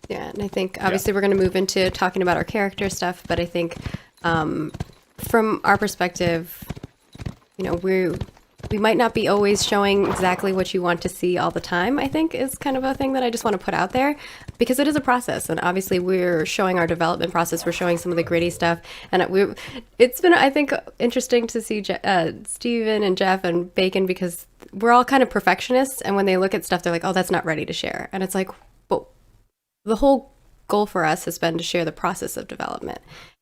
Yeah, and I think obviously we're going to move into talking about our character stuff, but I think from our perspective, you know, we might not be always showing exactly what you want to see all the time, I think is kind of a thing that I just want to put out there because it is a process. And obviously we're showing our development process. We're showing some of the gritty stuff. And it's been, I think, interesting to see Steven and Jeff and Bacon because we're all kind of perfectionists. And when they look at stuff, they're like, oh, that's not ready to share. And it's like, well, the whole goal for us has been to share the process of development.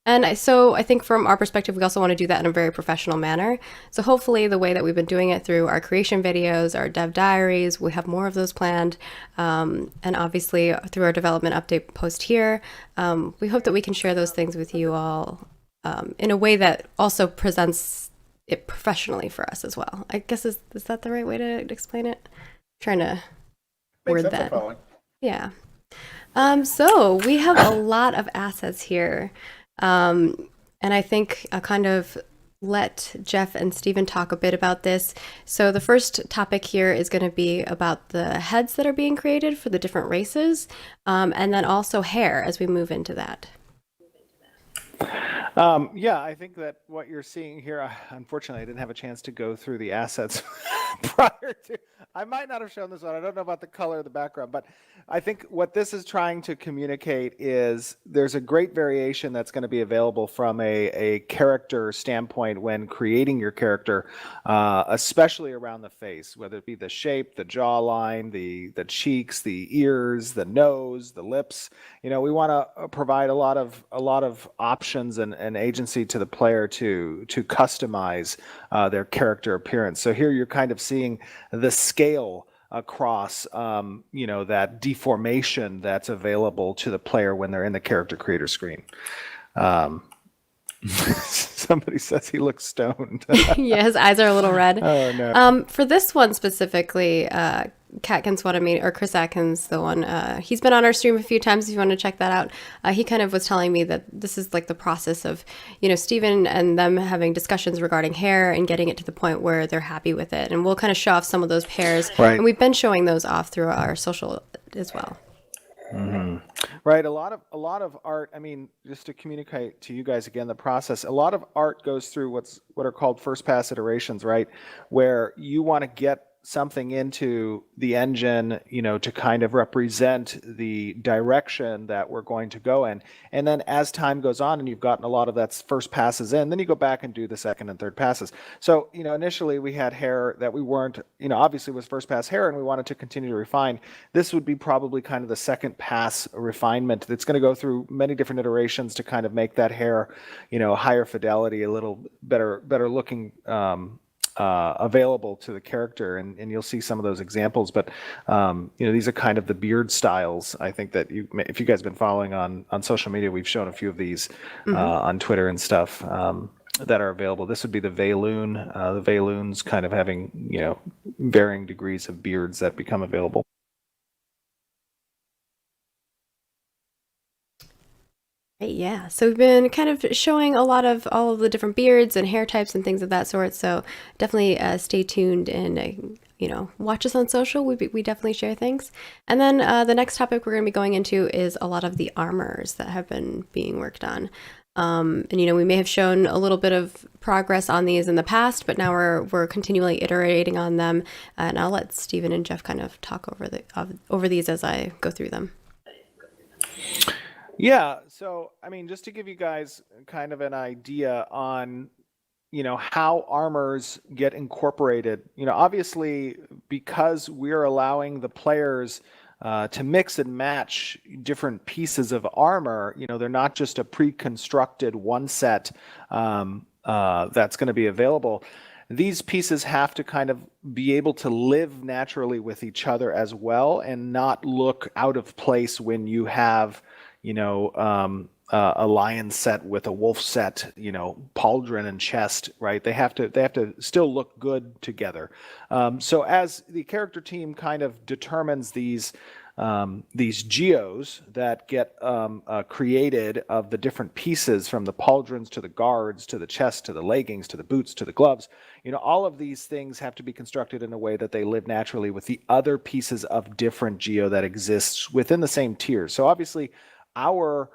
And so I think from our perspective, we also want to do that in a very professional manner. So hopefully the way that we've been doing it through our creation videos, our dev diaries, we have more of those planned. And obviously through our development update post here, we hope that we can share those things with you all in a way that also presents it professionally for us as well. I guess, is that the right way to explain it? I'm trying to word that. Yeah. So we have a lot of assets here. And I think I'll kind of let Jeff and Steven talk a bit about this. So the first topic here is going to be about the heads that are being created for the different races, and then also hair as we move into that. Yeah, I think that what you're seeing here, unfortunately, I didn't have a chance to go through the assets prior to. I might not have shown this one. I don't know about the color of the background, but I think what this is trying to communicate is there's a great variation that's going to be available from a character standpoint when creating your character, especially around the face, whether it be the shape, the jawline, the cheeks, the ears, the nose, the lips. You know, we want to provide a lot of options and agency to the player to customize their character appearance. So here you're kind of seeing the scale across that deformation that's available to the player when they're in the character creator screen. Somebody says he looks stoned. Yeah, his eyes are a little red. Oh no. For this one specifically, Catkins wanted me, or Chris Atkins, the one, he's been on our stream a few times if you want to check that out. He kind of was telling me that this is like the process of, Steven and them having discussions regarding hair and getting it to the point where they're happy with it. And we'll kind of show off some of those pairs. Right. And we've been showing those off through our social as well. Mm-hmm. Right. A lot of art. I mean, just to communicate to you guys again, the process. A lot of art goes through what are called first pass iterations, right? Where you want to get something into the engine, to kind of represent the direction that we're going to go in. And then as time goes on and you've gotten a lot of that first passes in, then you go back and do the second and third passes. So, initially we had hair that we weren't, obviously was first pass hair and we wanted to continue to refine. This would be probably kind of the second pass refinement that's going to go through many different iterations to kind of make that hair, higher fidelity, a little better looking, available to the character, and you'll see some of those examples. But these are kind of the beard styles. I think that if you guys have been following on social media, we've shown a few of these on Twitter and stuff that are available. This would be the Valoon. The Valoons kind of having varying degrees of beards that become available. Yeah, so we've been kind of showing all of the different beards and hair types and things of that sort. So definitely stay tuned and watch us on social. We definitely share things. And then the next topic we're going to be going into is a lot of the armors that have been being worked on. And we may have shown a little bit of progress on these in the past, but now we're continually iterating on them. And I'll let Steven and Jeff kind of talk over these as I go through them. Yeah, so I mean, just to give you guys kind of an idea on, how armors get incorporated, obviously because we're allowing the players to mix and match different pieces of armor, they're not just a pre-constructed one set that's going to be available. These pieces have to kind of be able to live naturally with each other as well and not look out of place when you have a lion set with a wolf set, pauldron and chest, right? They have to still look good together. So as the character team kind of determines these these geos that get created of the different pieces, from the pauldrons to the guards to the chest to the leggings to the boots to the gloves. All of these things have to be constructed in a way that they live naturally with the other pieces of different geo that exists within the same tiers. So obviously our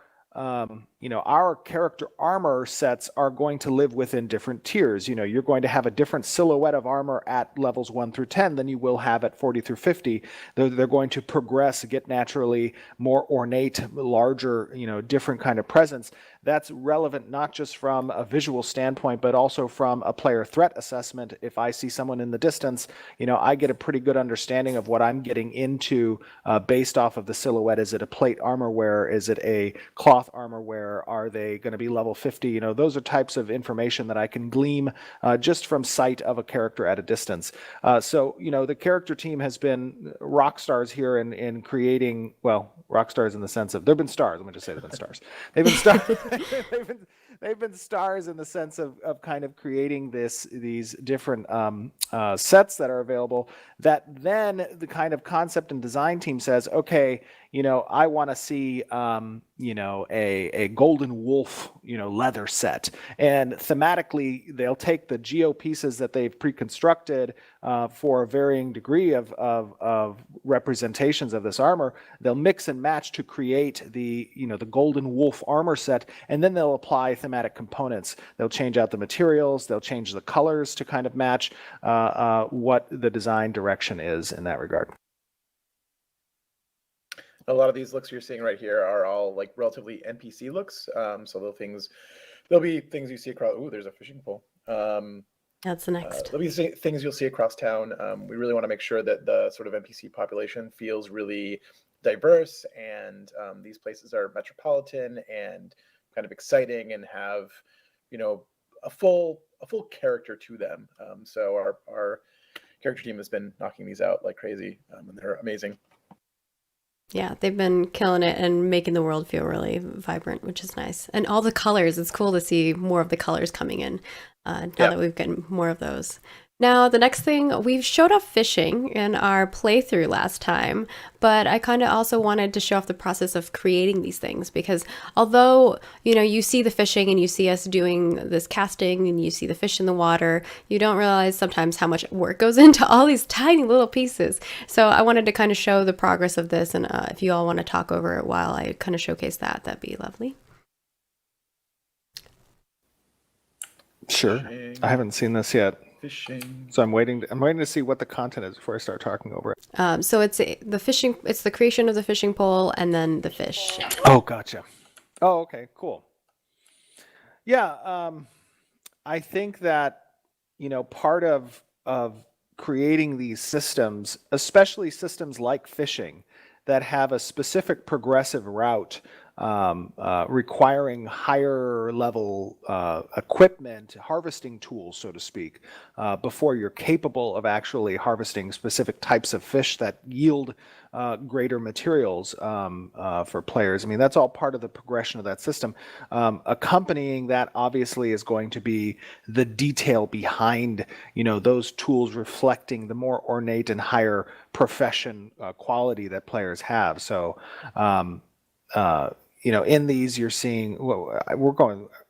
our character armor sets are going to live within different tiers. You're going to have a different silhouette of armor at levels 1 through 10 than you will have at 40 through 50. They're going to progress, get naturally more ornate, larger, different kind of presence. That's relevant not just from a visual standpoint, but also from a player threat assessment. If I see someone in the distance, I get a pretty good understanding of what I'm getting into based off of the silhouette. Is it a plate armor wear? Is it a cloth armor wear? Are they going to be level 50? Those are types of information that I can glean just from sight of a character at a distance. So the character team has been rock stars here in creating, well, rock stars in the sense of, they've been stars. Let me just say they've been stars. They've been stars. they've been stars in the sense of kind of creating these different sets that are available, that then the kind of concept and design team says, okay, I want to see, a golden wolf, leather set. And thematically, they'll take the geo pieces that they've pre-constructed for a varying degree of representations of this armor. They'll mix and match to create the golden wolf armor set, and then they'll apply thematic components. They'll change out the materials, they'll change the colors to kind of match what the design direction is in that regard. A lot of these looks you're seeing right here are all like relatively NPC looks. So there'll be things you see across. Ooh, there's a fishing pole. That's the next. There'll be things you'll see across town. We really want to make sure that the sort of NPC population feels really diverse, and these places are metropolitan and kind of exciting and have, a full character to them. So our character team has been knocking these out like crazy, and they're amazing. Yeah, they've been killing it and making the world feel really vibrant, which is nice. And all the colors, it's cool to see more of the colors coming in now that we've gotten more of those. Now, the next thing, we've showed off fishing in our playthrough last time, but I kind of also wanted to show off the process of creating these things, because although, you see the fishing and you see us doing this casting and you see the fish in the water, you don't realize sometimes how much work goes into all these tiny little pieces. So I wanted to kind of show the progress of this, and if you all want to talk over it while I kind of showcase that, that'd be lovely. Sure. I haven't seen this yet. Fishing. So I'm waiting to see what the content is before I start talking over it. So it's the creation of the fishing pole and then the fish. Oh, gotcha. Oh, okay, cool. Yeah, I think that part of creating these systems, especially systems like fishing, that have a specific progressive route requiring higher level equipment, harvesting tools, so to speak, before you're capable of actually harvesting specific types of fish that yield greater materials for players. I mean, that's all part of the progression of that system. Accompanying that, obviously, is going to be the detail behind, those tools reflecting the more ornate and higher profession quality that players have. So, in these, you're seeing.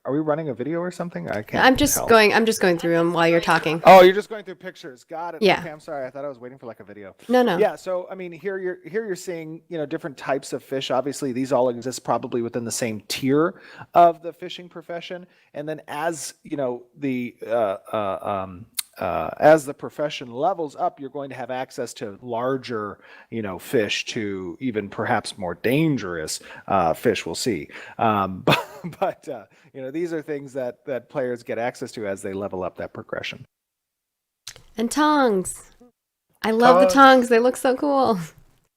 Are we running a video or something? I can't. I'm just going through them while you're talking. Oh, you're just going through pictures. Got it. Yeah. Okay, I'm sorry. I thought I was waiting for like a video. No. Yeah. So I mean, here you're seeing different types of fish. Obviously, these all exist probably within the same tier of the fishing profession. And then as as the profession levels up, you're going to have access to larger, fish, to even perhaps more dangerous fish. We'll see. But these are things that players get access to as they level up that progression. And tongs. I love the tongs. They look so cool.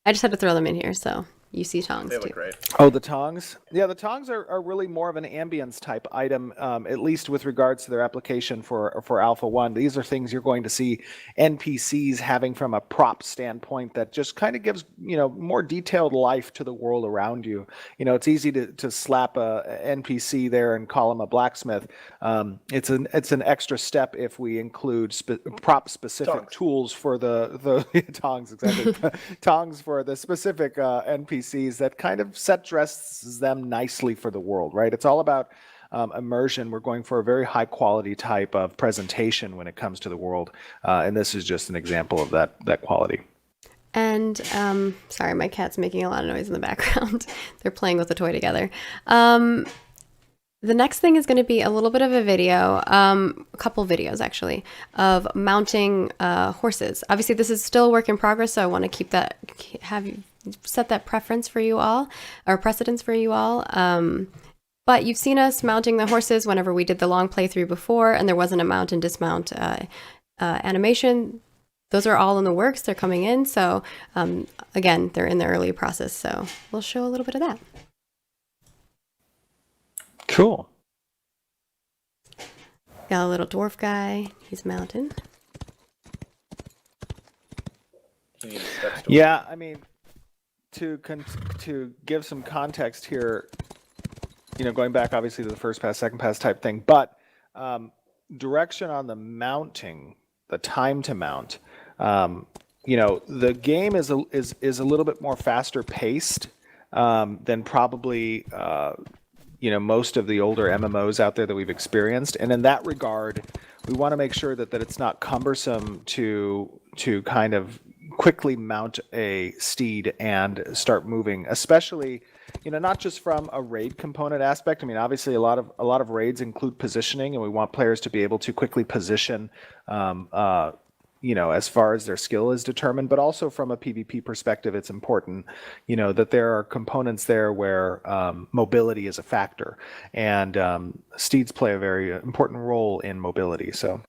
I just had to throw them in here, so you see tongs They too. look great. Oh, the tongs? Yeah, the tongs are really more of an ambience type item, at least with regards to their application for Alpha 1. These are things you're going to see NPCs having from a prop standpoint that just kind of gives, more detailed life to the world around you. It's easy to slap a NPC there and call him a blacksmith. It's an extra step if we include prop specific Tongs. tools for the tongs, exactly. Tongs for the specific NPCs that kind of set dresses them nicely for the world, right? It's all about immersion. We're going for a very high quality type of presentation when it comes to the world, and this is just an example of that quality. And sorry, my cat's making a lot of noise in the background. They're playing with a toy together. The next thing is going to be a little bit of a video, a couple videos actually, of mounting horses. Obviously, this is still a work in progress, so I want to set that preference for you all, or precedence for you all. But you've seen us mounting the horses whenever we did the long playthrough before, and there wasn't a mount and dismount animation. Those are all in the works. They're coming in. So again, they're in the early process. So we'll show a little bit of that. Cool. Got a little dwarf guy. He's mounting. You need a step stool. Yeah, I mean, to give some context here, going back obviously to the first pass, second pass type thing, but direction on the mounting, the time to mount, the game is a little bit more faster paced than probably most of the older MMOs out there that we've experienced, and in that regard, we want to make sure that it's not cumbersome to kind of quickly mount a steed and start moving, especially not just from a raid component aspect. I mean, obviously a lot of raids include positioning, and we want players to be able to quickly position as far as their skill is determined, but also from a PvP perspective, it's important, that there are components there where mobility is a factor, and steeds play a very important role in mobility. So